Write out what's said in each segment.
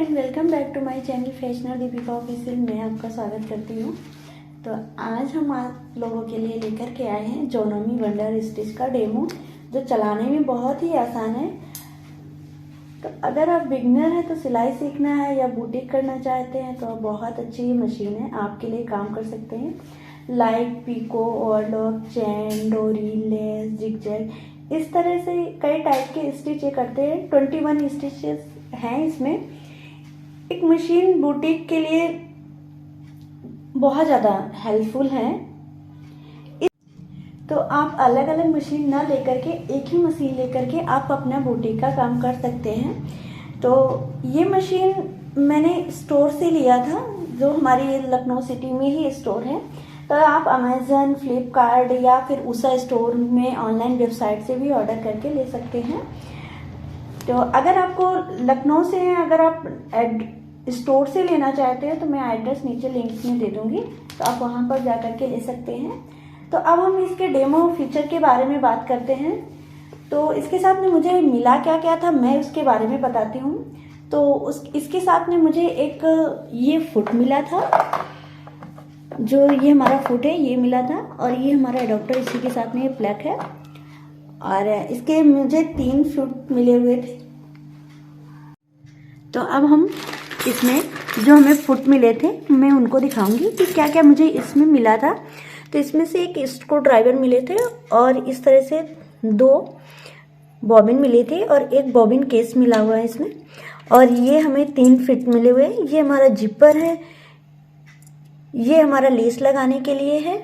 And welcome back to my channel fashioner Deepika official. मैं आपका स्वागत करती हूँ। तो आज हम आप लोगों के लिए लेकर के आए हैं जोनोमी वंडर स्टिच का डेमो, जो चलाने में बहुत ही आसान है। तो अगर आप बिगनर हैं तो सिलाई सीखना है या बुटीक करना चाहते हैं तो बहुत अच्छी मशीन है, आपके लिए काम कर सकते हैं। लाइक पिको, ओवरलॉक, चैन, डोरी, लेस, जिगजैग, इस तरह से कई टाइप के स्टिच ये करते हैं। 21 स्टिचेस हैं इसमें। एक मशीन बुटीक के लिए बहुत ज़्यादा हेल्पफुल है। तो आप अलग अलग मशीन ना लेकर के एक ही मशीन लेकर के आप अपना बुटीक का काम कर सकते हैं। तो ये मशीन मैंने स्टोर से लिया था, जो हमारी लखनऊ सिटी में ही स्टोर है। तो आप अमेज़न, फ्लिपकार्ट या फिर उषा स्टोर में ऑनलाइन वेबसाइट से भी ऑर्डर करके ले सकते हैं। तो अगर आपको लखनऊ से अगर आप स्टोर से लेना चाहते हैं तो मैं एड्रेस नीचे लिंक में दे दूंगी, तो आप वहां पर जा करके ले सकते हैं। तो अब हम इसके डेमो फीचर के बारे में बात करते हैं। तो इसके साथ में मुझे मिला क्या क्या था, मैं उसके बारे में बताती हूँ। तो इसके साथ में मुझे एक ये फुट मिला था, जो ये हमारा फुट है ये मिला था, और ये हमारा एडाप्टर इसी के साथ में ये प्लग है। और इसके मुझे 3 फुट मिले हुए थे। तो अब हम इसमें जो हमें फुट मिले थे मैं उनको दिखाऊंगी कि क्या क्या मुझे इसमें मिला था। तो इसमें से एक स्क्रू ड्राइवर मिले थे, और इस तरह से 2 बॉबिन मिले थे, और एक बॉबिन केस मिला हुआ है इसमें। और ये हमें 3 फिट मिले हुए हैं। ये हमारा जिपर है, ये हमारा लेस लगाने के लिए है,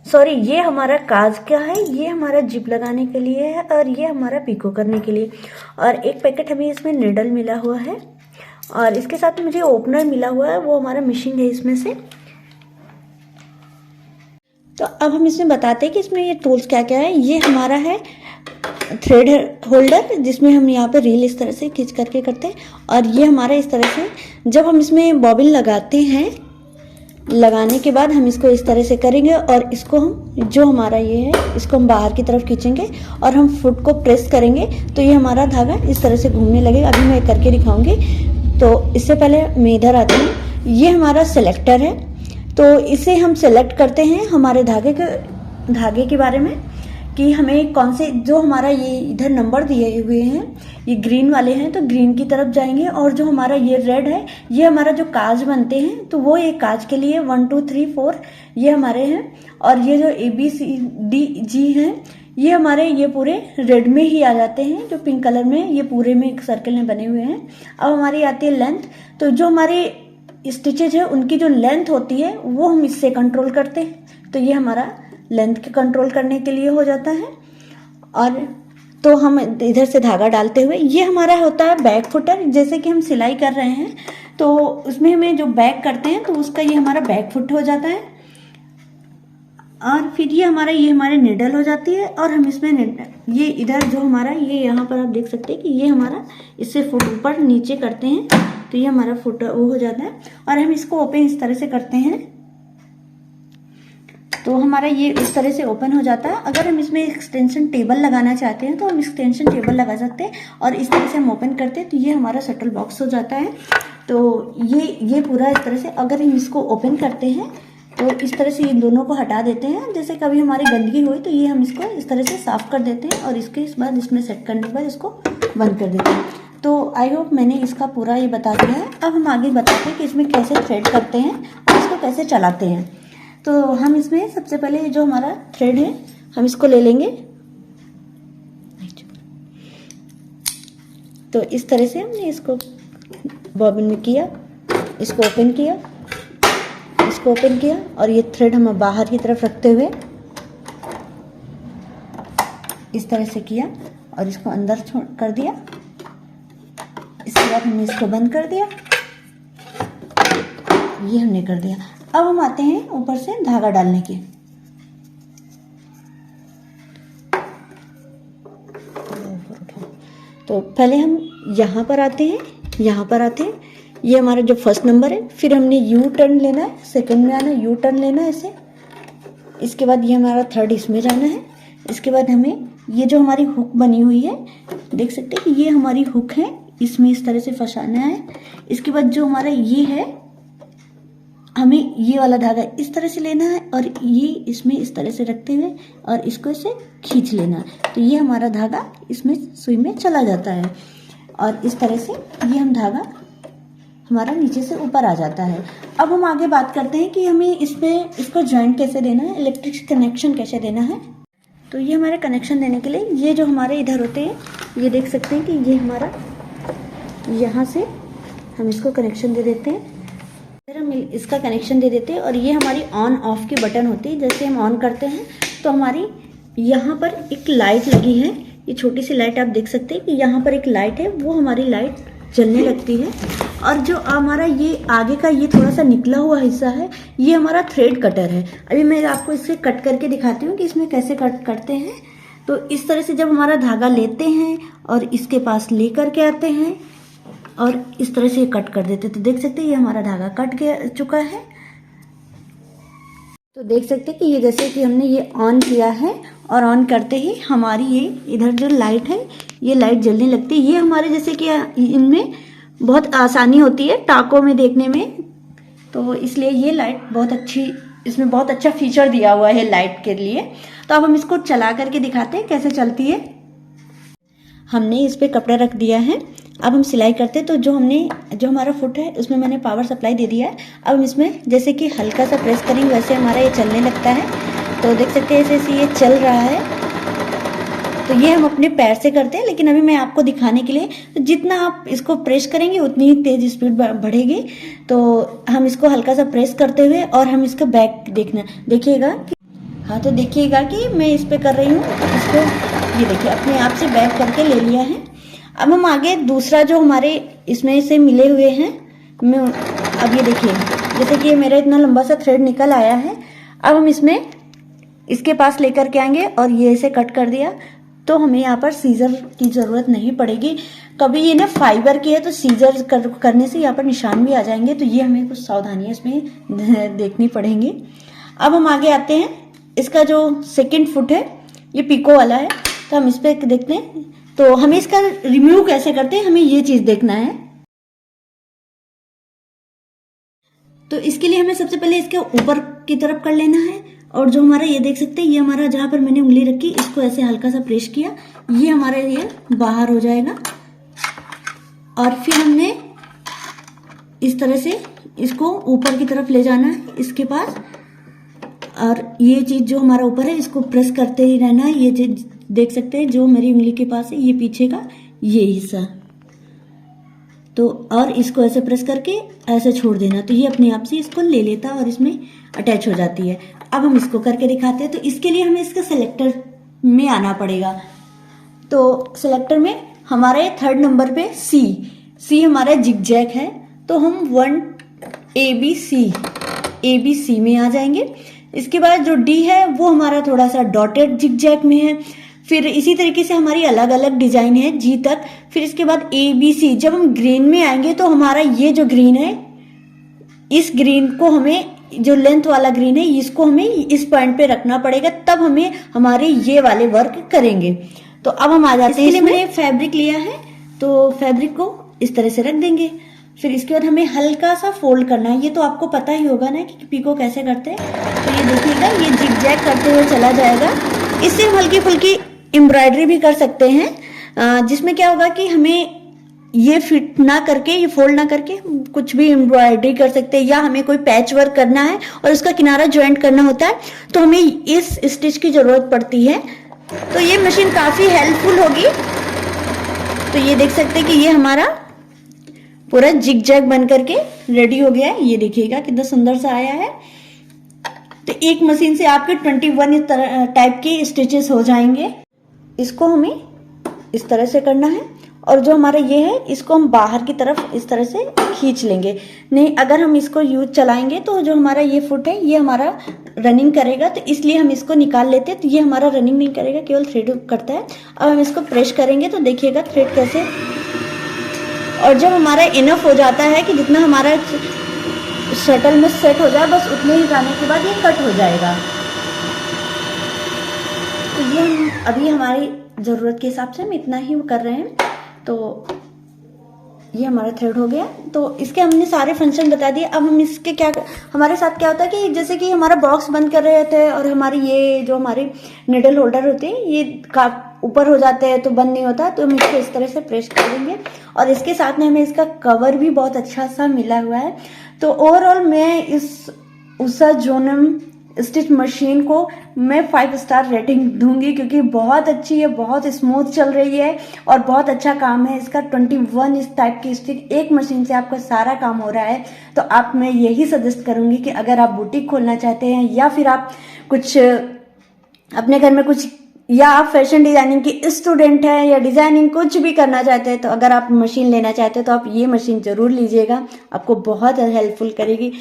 सॉरी ये हमारा काज का है, ये हमारा जिप लगाने के लिए है, और ये हमारा पिको करने के लिए। और एक पैकेट हमें इसमें निडल मिला हुआ है, और इसके साथ मुझे ओपनर मिला हुआ है, वो हमारा मिशिंग है इसमें से। तो अब हम इसमें बताते हैं कि इसमें ये टूल्स क्या क्या है। ये हमारा है थ्रेड होल्डर, जिसमें हम यहाँ पे रील इस तरह से खींच करके करते हैं। और ये हमारा इस तरह से जब हम इसमें बॉबिन लगाते हैं, लगाने के बाद हम इसको इस तरह से करेंगे, और इसको हम जो हमारा ये है इसको हम बाहर की तरफ खींचेंगे और हम फुट को प्रेस करेंगे, तो ये हमारा धागा इस तरह से घूमने लगेगा। अभी मैं करके दिखाऊंगी। तो इससे पहले मैं इधर आती हूँ। ये हमारा सेलेक्टर है, तो इसे हम सेलेक्ट करते हैं हमारे धागे के बारे में कि हमें कौन से, जो हमारा ये इधर नंबर दिए हुए हैं ये ग्रीन वाले हैं, तो ग्रीन की तरफ जाएंगे। और जो हमारा ये रेड है, ये हमारा जो काज बनते हैं, तो वो ये काज के लिए 1 2 3 4 ये हमारे हैं। और ये जो ABCDG हैं, ये हमारे ये पूरे रेड में ही आ जाते हैं, जो पिंक कलर में ये पूरे में एक सर्कल में बने हुए हैं। अब हमारी आती है लेंथ। तो जो हमारे स्टिचेज है उनकी जो लेंथ होती है वो हम इससे कंट्रोल करते हैं। तो ये हमारा लेंथ के कंट्रोल करने के लिए हो जाता है। और तो हम इधर से धागा डालते हुए, ये हमारा होता है बैक फुटर। जैसे कि हम सिलाई कर रहे हैं तो उसमें हमें जो बैक करते हैं तो उसका ये हमारा बैक फुट हो जाता है। और फिर ये हमारे निडल हो जाती है, और हम इसमें ये इधर जो हमारा ये यहाँ पर आप देख सकते हैं कि ये हमारा इससे फुट ऊपर नीचे करते हैं, तो ये हमारा फुट वो हो जाता है। और हम इसको ओपन इस तरह से करते हैं, तो हमारा ये इस तरह से ओपन हो जाता है। अगर हम इसमें एक्सटेंशन टेबल लगाना चाहते हैं तो हम एक्सटेंशन टेबल लगा सकते हैं, और इस तरह से हम ओपन करते हैं तो ये हमारा शटल बॉक्स हो जाता है। तो ये पूरा इस तरह से अगर हम इसको ओपन करते हैं तो इस तरह से इन दोनों को हटा देते हैं। जैसे कभी हमारी गंदगी हुई तो ये हम इसको इस तरह से साफ कर देते हैं, और इसके इस बाद इसमें सेट करने के बाद इसको बंद कर देते हैं। तो आई होप मैंने इसका पूरा ये बता दिया है। अब हम आगे बताते हैं कि इसमें कैसे थ्रेड करते हैं और इसको कैसे चलाते हैं। तो हम इसमें सबसे पहले जो हमारा थ्रेड है हम इसको ले लेंगे। तो इस तरह से हमने इसको बॉबिन में किया, इसको ओपन किया, इसको ओपन किया, और ये थ्रेड हम बाहर की तरफ रखते हुए इस तरह से किया और इसको अंदर कर दिया। इसके बाद हमने इसको बंद कर दिया, ये हमने कर दिया। अब हम आते हैं ऊपर से धागा डालने के। तो पहले हम यहाँ पर आते हैं, ये हमारा जो फर्स्ट नंबर है। फिर हमने यू टर्न लेना है, सेकंड में आना है, यू टर्न लेना है ऐसे। इसके बाद ये हमारा थर्ड इसमें जाना है। इसके बाद हमें ये जो हमारी हुक बनी हुई है, देख सकते हैं कि ये हमारी हुक है, इसमें इस तरह से फंसाना है। इसके बाद जो हमारा ये है, हमें ये वाला धागा इस तरह से लेना है और ये इसमें इस तरह से रखते हुए और इसको इसे खींच लेना है। तो ये हमारा धागा इसमें सुई में चला जाता है और इस तरह से ये हम धागा हमारा नीचे से ऊपर आ जाता है। अब हम आगे बात करते हैं कि हमें इसको ज्वाइंट कैसे देना है, इलेक्ट्रिक कनेक्शन कैसे देना है। तो ये हमारे कनेक्शन देने के लिए ये जो हमारे इधर होते हैं, ये देख सकते हैं कि ये हमारा यहाँ से हम इसको कनेक्शन दे देते हैं। फिर हम इसका कनेक्शन दे देते हैं और ये हमारी ऑन ऑफ की बटन होती है। जैसे हम ऑन करते हैं तो हमारी यहाँ पर एक लाइट लगी है, ये छोटी सी लाइट आप देख सकते हैं कि यहाँ पर एक लाइट है, वो हमारी लाइट जलने लगती है। और जो हमारा ये आगे का ये थोड़ा सा निकला हुआ हिस्सा है, ये हमारा थ्रेड कटर है। अभी मैं आपको इसे कट करके दिखाती हूँ कि इसमें कैसे कट करते हैं। तो इस तरह से जब हमारा धागा लेते हैं और इसके पास ले करके आते हैं और इस तरह से कट कर देते हैं, तो देख सकते हैं ये हमारा धागा कट के चुका है। तो देख सकते हैं कि ये जैसे कि हमने ये ऑन किया है और ऑन करते ही हमारी ये इधर जो लाइट है, ये लाइट जलने लगती है। ये हमारे जैसे कि इनमें बहुत आसानी होती है टाकों में देखने में, तो इसलिए ये लाइट बहुत अच्छी, इसमें बहुत अच्छा फीचर दिया हुआ है लाइट के लिए। तो अब हम इसको चला करके दिखाते हैं कैसे चलती है। हमने इस पे कपड़ा रख दिया है, अब हम सिलाई करते हैं। तो जो हमारा फुट है उसमें मैंने पावर सप्लाई दे दिया है। अब हम इसमें जैसे कि हल्का सा प्रेस करेंगे वैसे हमारा ये चलने लगता है। तो देख सकते हैं ऐसे ये चल रहा है। तो ये हम अपने पैर से करते हैं, लेकिन अभी मैं आपको दिखाने के लिए, तो जितना आप इसको प्रेस करेंगे उतनी ही तेज स्पीड बढ़ेगी। तो हम इसको हल्का सा प्रेस करते हुए और हम इसका बैक देखिएगा कि, हाँ तो देखिएगा कि मैं इस पे कर रही हूँ इसको, ये देखिए अपने आप से बैक करके ले लिया है। अब हम आगे दूसरा जो हमारे इसमें से मिले हुए हैं, अब ये देखिए जैसे कि मेरा इतना लंबा सा थ्रेड निकल आया है। अब हम इसमें इसके पास लेकर के आएंगे और ये इसे कट कर दिया, तो हमें यहाँ पर सीजर की ज़रूरत नहीं पड़ेगी। कभी ये ना फाइबर की है तो सीजर करने से यहाँ पर निशान भी आ जाएंगे, तो ये हमें कुछ सावधानियाँ इसमें देखनी पड़ेंगी। अब हम आगे आते हैं, इसका जो सेकंड फुट है ये पीको वाला है, तो हम इस पर देखते हैं। तो हमें इसका रिमूव कैसे करते हैं, हमें ये चीज़ देखना है। तो इसके लिए हमें सबसे पहले इसके ऊपर की तरफ कर लेना है और जो हमारा ये देख सकते हैं, ये हमारा जहाँ पर मैंने उंगली रखी इसको ऐसे हल्का सा प्रेस किया, ये हमारे ये बाहर हो जाएगा। और फिर हमने इस तरह से इसको ऊपर की तरफ ले जाना है इसके पास, और ये चीज़ जो हमारा ऊपर है इसको प्रेस करते ही रहना है। ये चीज देख सकते हैं जो मेरी उंगली के पास है, ये पीछे का ये हिस्सा, तो और इसको ऐसे प्रेस करके ऐसे छोड़ देना, तो ये अपने आप से इसको ले लेता है और इसमें अटैच हो जाती है। अब हम इसको करके दिखाते हैं। तो इसके लिए हमें इसका सिलेक्टर में आना पड़ेगा। तो सिलेक्टर में हमारे थर्ड नंबर पे सी हमारा जिग जैग है, तो हम 1 ABC में आ जाएंगे। इसके बाद जो डी है वो हमारा थोड़ा सा डॉटेड जिग जैग में है। फिर इसी तरीके से हमारी अलग अलग डिजाइन है जी तक। फिर इसके बाद ABC, जब हम ग्रीन में आएंगे तो हमारा ये जो ग्रीन है, इस ग्रीन को हमें, जो लेंथ वाला ग्रीन है, इसको हमें इस पॉइंट पे रखना पड़ेगा, तब हमें हमारे ये वाले वर्क करेंगे। तो अब हम आ जाते हैं, इसलिए मैंने फैब्रिक लिया है तो फैब्रिक को इस तरह से रख देंगे। फिर इसके बाद हमें हल्का सा फोल्ड करना है। ये तो आपको पता ही होगा ना कि पीको कैसे करते हैं। तो ये देखिएगा ये जिग जैग करते हुए चला जाएगा। इससे हम हल्की फुल्की एम्ब्रॉयडरी भी कर सकते हैं, जिसमें क्या होगा कि हमें ये फिट ना करके, ये फोल्ड ना करके कुछ भी एम्ब्रॉयडरी कर सकते हैं, या हमें कोई पैच वर्क करना है और उसका किनारा ज्वाइंट करना होता है तो हमें इस स्टिच की जरूरत पड़ती है। तो ये मशीन काफी हेल्पफुल होगी। तो ये देख सकते हैं कि ये हमारा पूरा जिग जैग बन करके रेडी हो गया है। ये देखिएगा कितना सुंदर सा आया है। तो एक मशीन से आपके 21 टाइप के स्टिचेस हो जाएंगे। इसको हमें इस तरह से करना है और जो हमारा ये है इसको हम बाहर की तरफ इस तरह से खींच लेंगे। नहीं, अगर हम इसको यूज चलाएंगे तो जो हमारा ये फुट है ये हमारा रनिंग करेगा, तो इसलिए हम इसको निकाल लेते हैं। तो ये हमारा रनिंग नहीं करेगा, केवल थ्रेड करता है। अब हम इसको प्रेस करेंगे तो देखिएगा थ्रेड कैसे, और जब हमारा इनफ हो जाता है कि जितना हमारा शटल में सेट हो जाए, बस उतने ही जाने के बाद ये कट हो जाएगा। तो ये हम अभी हमारी ज़रूरत के हिसाब से हम इतना ही कर रहे हैं। तो ये हमारा थ्रेड हो गया। तो इसके हमने सारे फंक्शन बता दिए। अब हम इसके क्या, हमारे साथ क्या होता है कि जैसे कि हमारा बॉक्स बंद कर रहे थे और हमारी ये जो हमारी निडल होल्डर होती है ये ऊपर हो जाते हैं तो बंद नहीं होता, तो हम इसको इस तरह से प्रेस कर देंगे। और इसके साथ में हमें इसका कवर भी बहुत अच्छा सा मिला हुआ है। तो ओवरऑल मैं इस उषा जोनम स्टिच मशीन को मैं 5 स्टार रेटिंग दूंगी, क्योंकि बहुत अच्छी है, बहुत स्मूथ चल रही है और बहुत अच्छा काम है इसका। 21 इस टाइप की स्टिच एक मशीन से आपका सारा काम हो रहा है। तो आप, मैं यही सजेस्ट करूंगी कि अगर आप बुटीक खोलना चाहते हैं या फिर आप कुछ अपने घर में कुछ, या आप फैशन डिजाइनिंग की स्टूडेंट हैं या डिजाइनिंग कुछ भी करना चाहते हैं, तो अगर आप मशीन लेना चाहते हैं तो आप ये मशीन जरूर लीजिएगा, आपको बहुत हेल्पफुल करेगी।